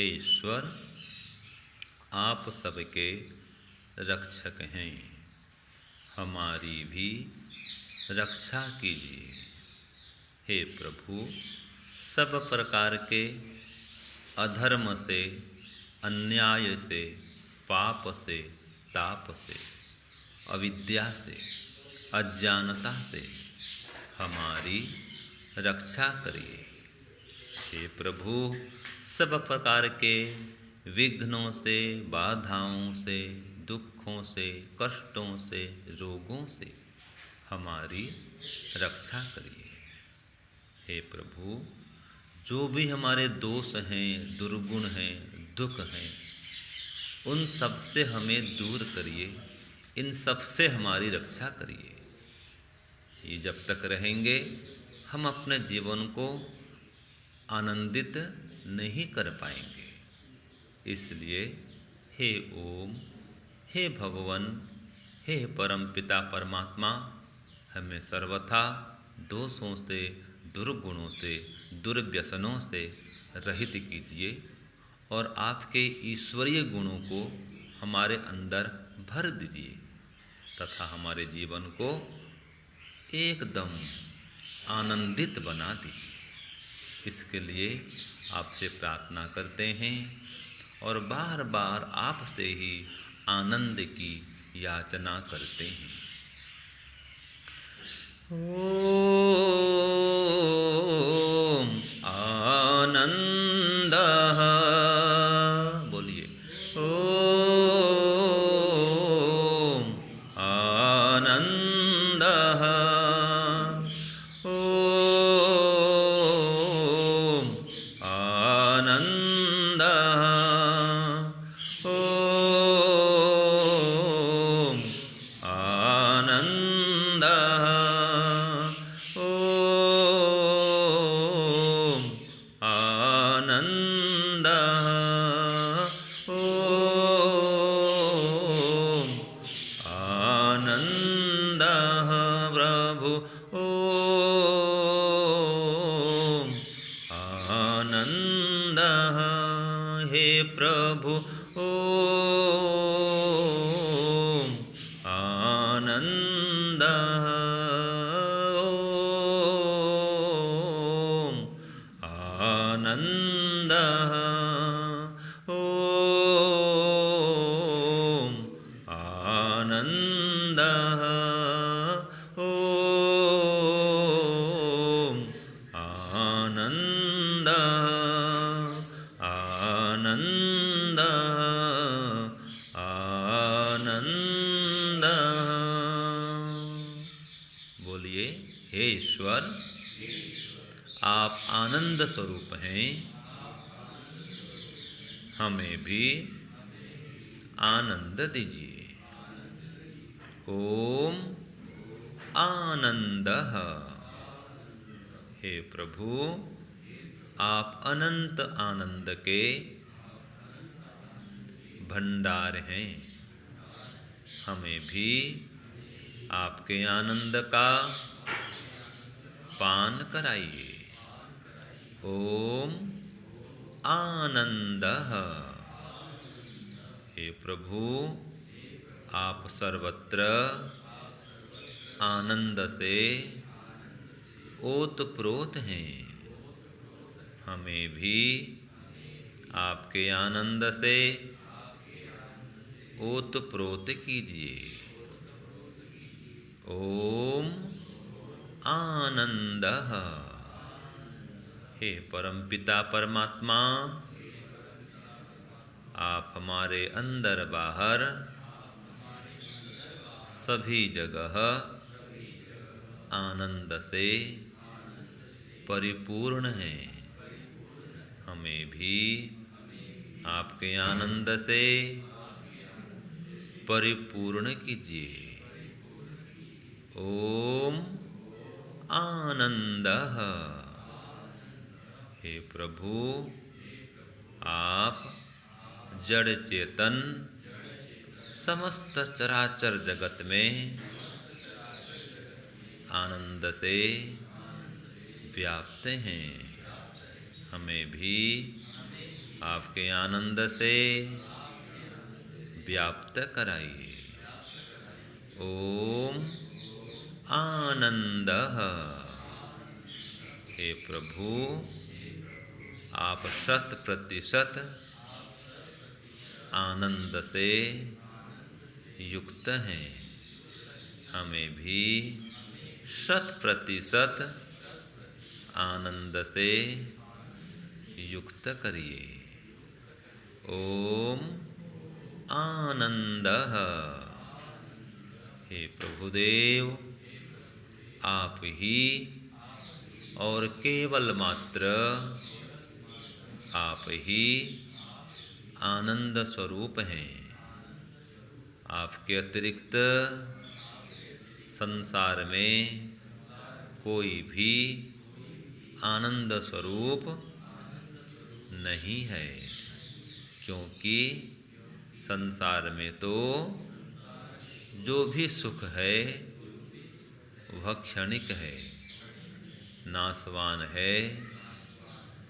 हे ईश्वर, आप सबके रक्षक हैं, हमारी भी रक्षा कीजिए। हे प्रभु, सब प्रकार के अधर्म से, अन्याय से, पाप से, ताप से, अविद्या से, अज्ञानता से हमारी रक्षा करिए। हे प्रभु, सब प्रकार के विघ्नों से, बाधाओं से, दुखों से, कष्टों से, रोगों से हमारी रक्षा करिए। हे प्रभु, जो भी हमारे दोष हैं, दुर्गुण हैं, दुख हैं, उन सब से हमें दूर करिए, इन सब से हमारी रक्षा करिए। ये जब तक रहेंगे हम अपने जीवन को आनंदित नहीं कर पाएंगे। इसलिए हे ओम, हे भगवान, हे परम पिता परमात्मा, हमें सर्वथा दोषों से, दुर्गुणों से, दुर्व्यसनों से रहित कीजिए और आपके ईश्वरीय गुणों को हमारे अंदर भर दीजिए तथा हमारे जीवन को एकदम आनंदित बना दीजिए। इसके लिए आपसे प्रार्थना करते हैं और बार बार आपसे ही आनंद की याचना करते हैं। ओम आनंदः, बोलिए ओम आनंदः, ओम आनंदः, ओम आनंदः, ओम आनंदः, ओम आनंदः प्रभु, ओम आनंदः। हे प्रभु, ओम आनंदः, ओम आनंदः, ओम आनंदः, ओम आनंदः, आनंदः, आनंदः। बोलिए हे ईश्वर, आप आनंद स्वरूप हैं, हमें भी आनंद दीजिए। ओम आनंदः। हे प्रभु, आप अनंत आनंद के भंडार हैं, हमें भी आपके आनंद का पान कराइए। ओम आनंदः। हे प्रभु, आप सर्वत्र आनंद से ओतप्रोत हैं, हमें भी आपके आनंद से ओतप्रोत कीजिए। ओम आनंदः। हे परमपिता परमात्मा, आप हमारे अंदर बाहर सभी जगह आनंद से परिपूर्ण हैं, हमें भी आपके आनंद से परिपूर्ण कीजिए। ओम आनंदः। हे प्रभु, आप जड़ चेतन समस्त चराचर जगत में आनंद से व्याप्त हैं, हमें भी आपके आनंद से व्याप्त कराइए। ओम आनंदः। हे प्रभु, आप 100% आनंद से युक्त हैं। हमें भी 100% आनंद से युक्त करिए। ओम आनंदः। हे प्रभुदेव, आप ही और केवल मात्र आप ही आनंद स्वरूप हैं। आपके अतिरिक्त संसार में कोई भी आनंद स्वरूप नहीं है, क्योंकि संसार में तो जो भी सुख है वह क्षणिक है, नाशवान है,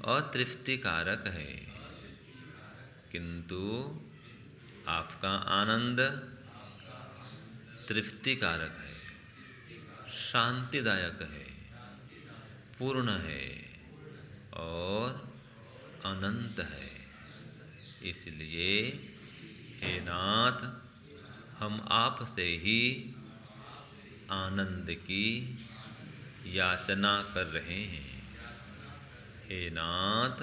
अतृप्तिकारक है। किंतु आपका आनंद तृप्तिकारक है, शांतिदायक है, पूर्ण है और अनंत है। इसलिए हे नाथ, हम आपसे ही आनंद की याचना कर रहे हैं। हे नाथ,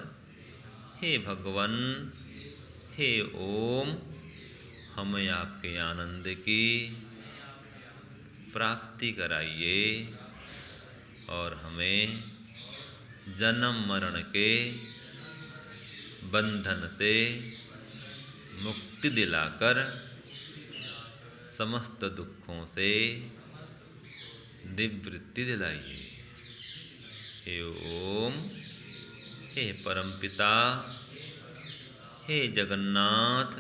हे भगवन, हे ओम, हमें आपके आनंद की प्राप्ति कराइए और हमें जन्म मरण के बंधन से मुक्ति दिलाकर समस्त दुखों से निवृत्ति दिलाइए। हे ओम, हे परमपिता, हे जगन्नाथ,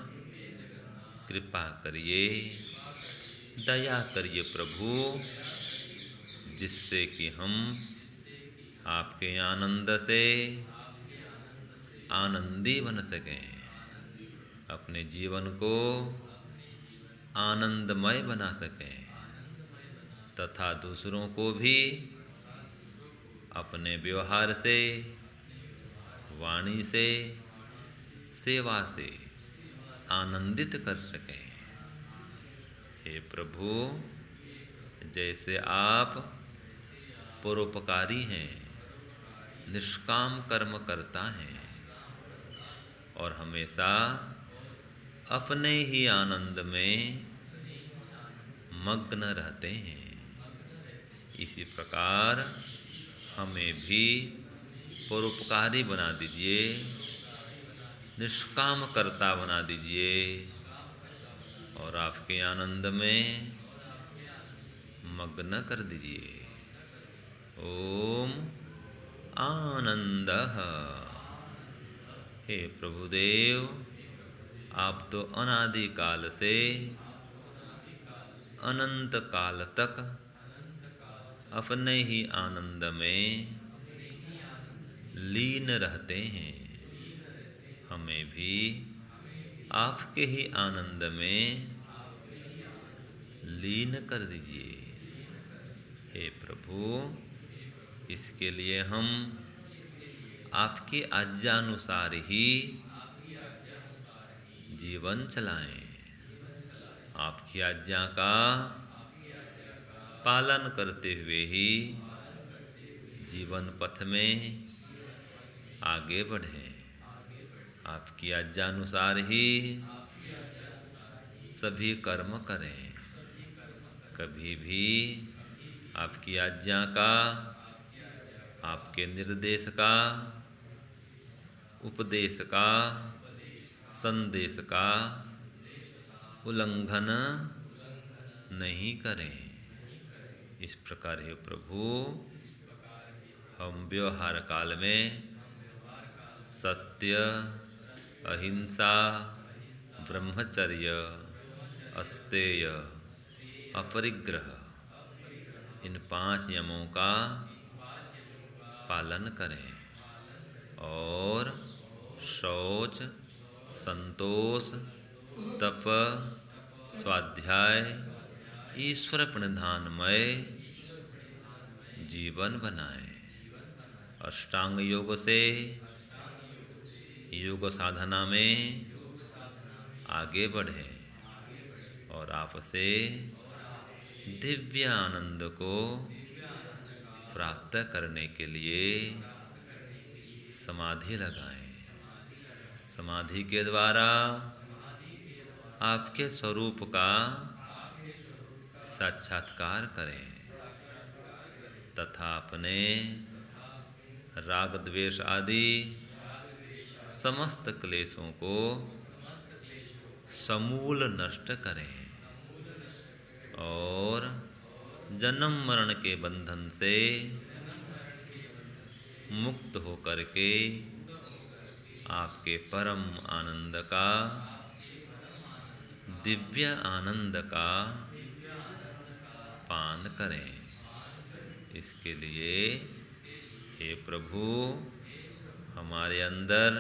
कृपा करिए, दया करिए प्रभु, जिससे कि हम आपके आनंद से आनंदी बन सकें, अपने जीवन को आनंदमय बना सकें तथा दूसरों को भी अपने व्यवहार से, वाणी से, सेवा से आनंदित कर सकें। हे प्रभु, जैसे आप परोपकारी हैं, निष्काम कर्म करता हैं और हमेशा अपने ही आनंद में मग्न रहते हैं, इसी प्रकार हमें भी परोपकारी बना दीजिए, निष्काम कर्ता बना दीजिए और आपके आनंद में मग्न कर दीजिए। ओम आनंदः। हे प्रभुदेव, आप तो अनादि काल से अनंत काल तक अपने ही आनंद में लीन रहते हैं। हमें भी आपके ही आनंद में लीन कर दीजिए। हे प्रभु, इसके लिए हम आपकी आज्ञानुसार ही जीवन चलाएं, आपकी आज्ञा का पालन करते हुए ही जीवन पथ में आगे बढ़ें, आपकी आज्ञानुसार ही सभी कर्म करें। कभी भी आपकी आज्ञा का, आपके निर्देश का, उपदेश का, संदेश का उल्लंघन नहीं करें। इस प्रकार हे प्रभु, हम व्यवहार काल में सत्य, अहिंसा, ब्रह्मचर्य, अस्तेय, अपरिग्रह, इन 5 नियमों का पालन करें और शौच, संतोष, तप, स्वाध्याय, ईश्वर प्रणिधानमय जीवन बनाए। अष्टांग योग से योग साधना में आगे बढ़े और आपसे दिव्य आनंद को प्राप्त करने के लिए समाधि लगाएं। समाधि के द्वारा आपके स्वरूप का साक्षात्कार करें तथा अपने राग द्वेष आदि समस्त क्लेशों को समूल नष्ट करें और जन्म मरण के बंधन से मुक्त होकर के आपके परम आनंद का, दिव्य आनंद का पान करें। इसके लिए हे प्रभु हमारे अंदर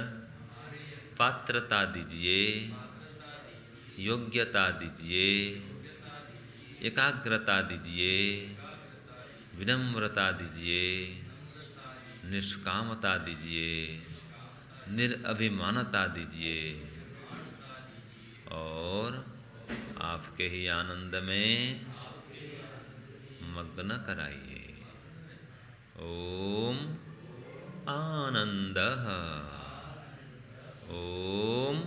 पात्रता दीजिए, योग्यता दीजिए, एकाग्रता दीजिए, विनम्रता दीजिए, निष्कामता दीजिए, निरअभिमानता दीजिए और आपके ही आनंद में मग्न कराइए। ओम आनंदः, ओम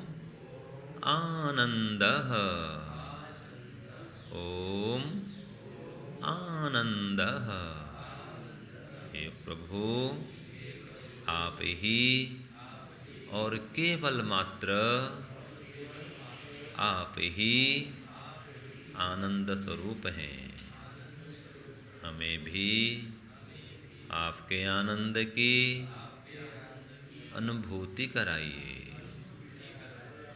आनंदः, ओम आनंदः। हे प्रभु आप ही और केवल मात्र आप ही आनंद स्वरूप हैं। हमें भी आपके आनंद की अनुभूति कराइए।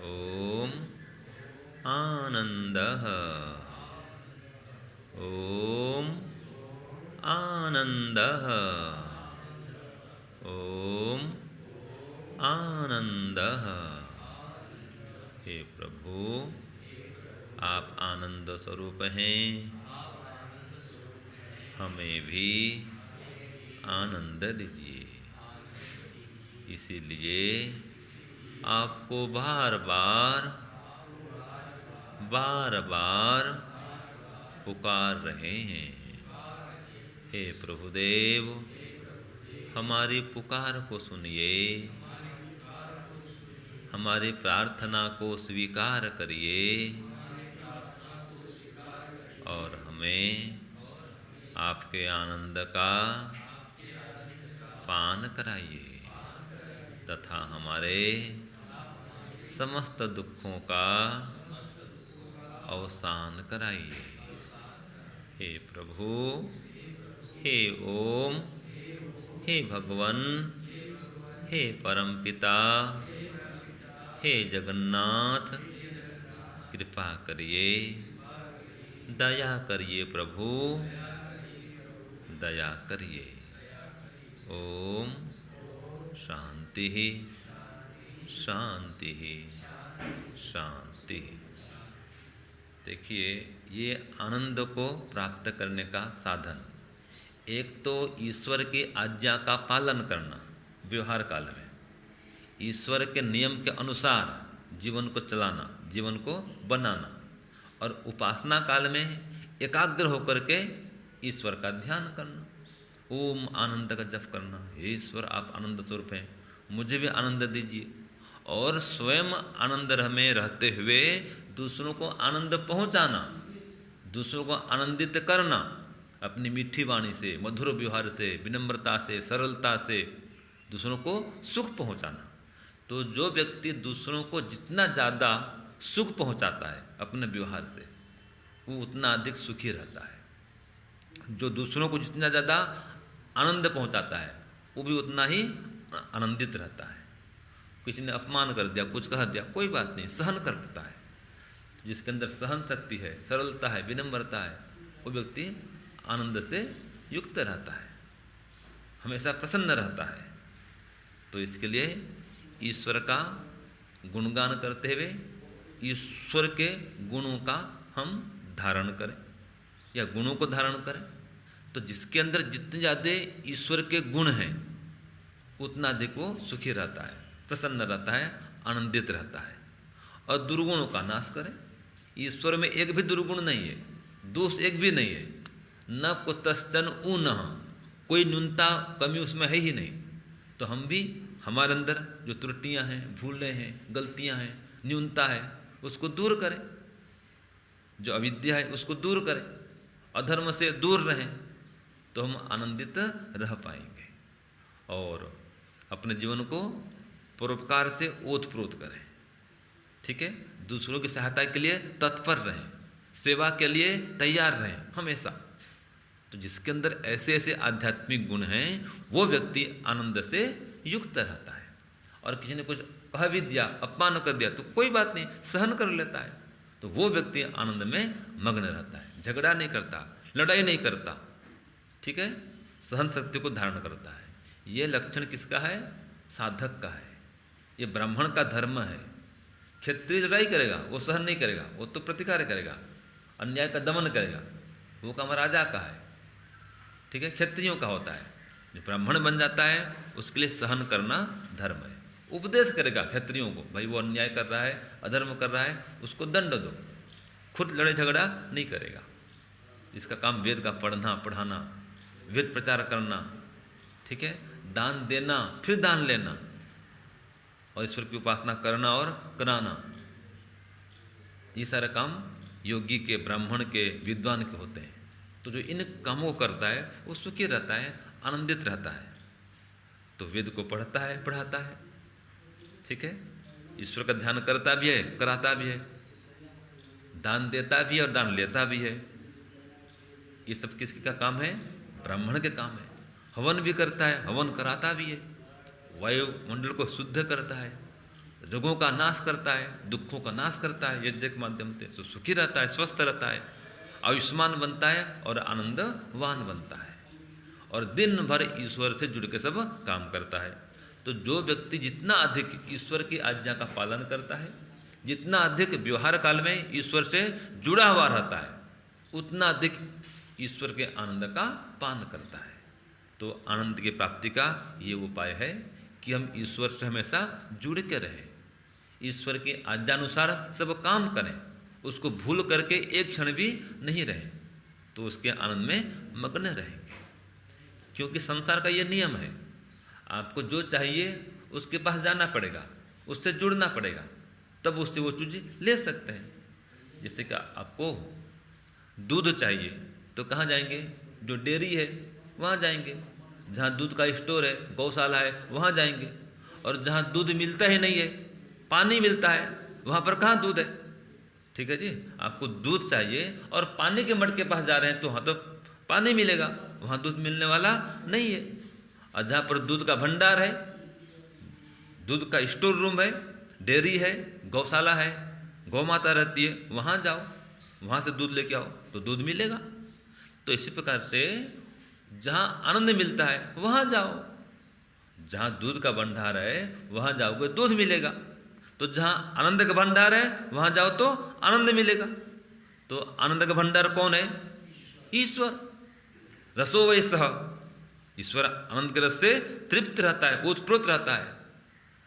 ओम आनंदः, ओम आनंदः, ओम आनंदः। हे प्रभु आप आनंद स्वरूप हैं, हमें भी आनंद दीजिए। इसीलिए आपको बार बार पुकार रहे हैं। हे प्रभुदेव हमारी पुकार को सुनिए, हमारी प्रार्थना को स्वीकार करिए और हमें आपके आनंद का पान कराइए तथा हमारे समस्त दुखों का अवसान कराइए। हे प्रभु, हे ओम, हे भगवन, हे परमपिता, हे जगन्नाथ, कृपा करिए, दया करिए प्रभु, दया करिए। ओम शांति शांति शांति। देखिए ये आनंद को प्राप्त करने का साधन, एक तो ईश्वर की आज्ञा का पालन करना, व्यवहार काल में ईश्वर के नियम के अनुसार जीवन को चलाना, जीवन को बनाना, और उपासना काल में एकाग्र होकर के ईश्वर का ध्यान करना, ओम आनंद का जप करना। हे ईश्वर आप आनंद स्वरूप हैं, मुझे भी आनंद दीजिए, और स्वयं आनंद में रहते हुए दूसरों को आनंद पहुंचाना, दूसरों को आनंदित करना, अपनी मीठी वाणी से, मधुर व्यवहार से, विनम्रता से, सरलता से दूसरों को सुख पहुंचाना। तो जो व्यक्ति दूसरों को जितना ज़्यादा सुख पहुंचाता है अपने व्यवहार से, वो उतना अधिक सुखी रहता है। जो दूसरों को जितना ज़्यादा आनंद पहुंचाता है वो भी उतना ही आनंदित रहता है। किसी ने अपमान कर दिया, कुछ कह दिया, कोई बात नहीं, सहन करता है। जिसके अंदर सहन शक्ति है, सरलता है, विनम्रता है, वो व्यक्ति आनंद से युक्त रहता है, हमेशा प्रसन्न रहता है। तो इसके लिए ईश्वर का गुणगान करते हुए ईश्वर के गुणों का हम धारण करें या गुणों को धारण करें। तो जिसके अंदर जितने ज़्यादा ईश्वर के गुण हैं उतना अधिक वो सुखी रहता है, प्रसन्न रहता है, आनंदित रहता है। और दुर्गुणों का नाश करें। ईश्वर में एक भी दुर्गुण नहीं है, दोष एक भी नहीं है, न कुतश्चन ऊनः, कोई न्यूनता कमी उसमें है ही नहीं। तो हम भी हमारे अंदर जो त्रुटियां हैं, भूलें हैं, गलतियां हैं, न्यूनता है, उसको दूर करें। जो अविद्या है उसको दूर करें, अधर्म से दूर रहें, तो हम आनंदित रह पाएंगे। और अपने जीवन को परोपकार से ओतप्रोत करें। ठीक है, दूसरों की सहायता के लिए तत्पर रहें, सेवा के लिए तैयार रहें हमेशा। तो जिसके अंदर ऐसे ऐसे आध्यात्मिक गुण हैं वो व्यक्ति आनंद से युक्त रहता है। और किसी ने कुछ कह भी दिया, अपमान कर दिया, तो कोई बात नहीं, सहन कर लेता है। तो वो व्यक्ति आनंद में मग्न रहता है, झगड़ा नहीं करता, लड़ाई नहीं करता। ठीक है, सहन शक्ति को धारण करता है। ये लक्षण किसका है? साधक का है। ये ब्राह्मण का धर्म है। क्षत्रिय लड़ाई करेगा, वो सहन नहीं करेगा, वो तो प्रतिकार करेगा, अन्याय का दमन करेगा, वो काम राजा का है। ठीक है, क्षत्रियों का होता है। जो ब्राह्मण बन जाता है उसके लिए सहन करना धर्म है। उपदेश करेगा क्षत्रियों को, भाई वो अन्याय कर रहा है, अधर्म कर रहा है, उसको दंड दो। खुद लड़े झगड़ा नहीं करेगा। इसका काम वेद का पढ़ना पढ़ाना, वेद प्रचार करना, ठीक है, दान देना, फिर दान लेना, और ईश्वर की उपासना करना और कराना। ये सारे काम योगी के, ब्राह्मण के, विद्वान के होते हैं। तो जो इन कामों को करता है वो सुखी रहता है, आनंदित रहता है। तो वेद को पढ़ता है, पढ़ाता है, ठीक है, ईश्वर का ध्यान करता भी है, कराता भी है, दान देता भी है और दान लेता भी है। ये सब किसके का काम है? ब्राह्मण के काम है। हवन भी करता है, हवन कराता भी है, वायुमंडल को शुद्ध करता है, रोगों का नाश करता है, दुखों का नाश करता है यज्ञ के माध्यम से। तो सुखी रहता है, स्वस्थ रहता है, आयुष्मान बनता है और आनंदवान बनता है, और दिन भर ईश्वर से जुड़ के सब काम करता है। तो जो व्यक्ति जितना अधिक ईश्वर की आज्ञा का पालन करता है, जितना अधिक व्यवहार काल में ईश्वर से जुड़ा हुआ रहता है, उतना अधिक ईश्वर के आनंद का पान करता है। तो आनंद की प्राप्ति का ये उपाय है कि हम ईश्वर से हमेशा जुड़ के रहें, ईश्वर की आज्ञानुसार सब काम करें, उसको भूल करके एक क्षण भी नहीं रहें, तो उसके आनंद में मग्न रहेंगे। क्योंकि संसार का ये नियम है, आपको जो चाहिए उसके पास जाना पड़ेगा, उससे जुड़ना पड़ेगा, तब उससे वो चीज़ ले सकते हैं। जैसे कि आपको दूध चाहिए तो कहाँ जाएंगे? जो डेयरी है वहाँ जाएंगे, जहाँ दूध का स्टोर है, गौशाला है, वहाँ जाएंगे। और जहाँ दूध मिलता ही नहीं है, पानी मिलता है, वहाँ पर कहाँ दूध है? ठीक है जी, आपको दूध चाहिए और पानी के मट के पास जा रहे हैं तो वहाँ तो पानी मिलेगा, वहाँ दूध मिलने वाला नहीं है। और जहाँ पर दूध का भंडार है, दूध का स्टोर रूम है, डेयरी है, गौशाला है, गौ माता रहती है, वहाँ जाओ, वहाँ से दूध लेके आओ तो दूध मिलेगा। तो इसी प्रकार से जहाँ आनंद मिलता है वहाँ जाओ, जहाँ दूध का भंडार है वहाँ जाओगे दूध मिलेगा। तो जहाँ आनंद का भंडार है वहाँ जाओ तो आनंद मिलेगा। तो आनंद का भंडार कौन है? ईश्वर। रसो वै सः, ईश्वर आनंद के रस से तृप्त रहता है, ओतप्रोत रहता है।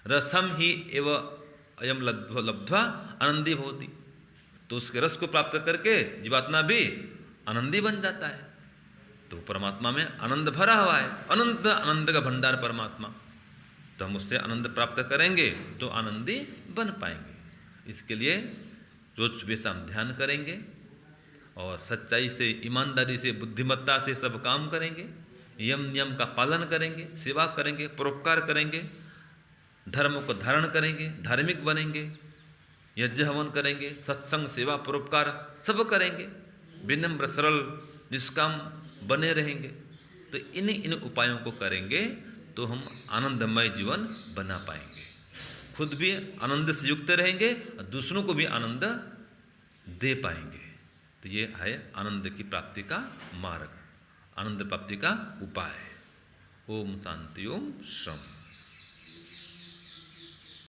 रसम ही एव अयम लब्ध्वा आनंदी भवति। तो उसके रस को प्राप्त करके जीवात्मा भी आनंदी बन जाता है। तो परमात्मा में आनंद भरा हुआ है, अनंत आनंद का भंडार परमात्मा। तो हम उससे आनंद प्राप्त करेंगे तो आनंदी बन पाएंगे। इसके लिए रोज सुबह शाम ध्यान करेंगे और सच्चाई से, ईमानदारी से, बुद्धिमत्ता से सब काम करेंगे, यम नियम का पालन करेंगे, सेवा करेंगे, परोपकार करेंगे, धर्म को धारण करेंगे, धार्मिक बनेंगे, यज्ञ हवन करेंगे, सत्संग, सेवा, परोपकार सब करेंगे, विनम्र, सरल, निष्काम बने रहेंगे। तो इन उपायों को करेंगे तो हम आनंदमय जीवन बना पाएंगे, खुद भी आनंद से युक्त रहेंगे और दूसरों को भी आनंद दे पाएंगे। तो ये है आनंद की प्राप्ति का मार्ग, आनंद प्राप्ति का उपाय। ओम शांति, ओम शम।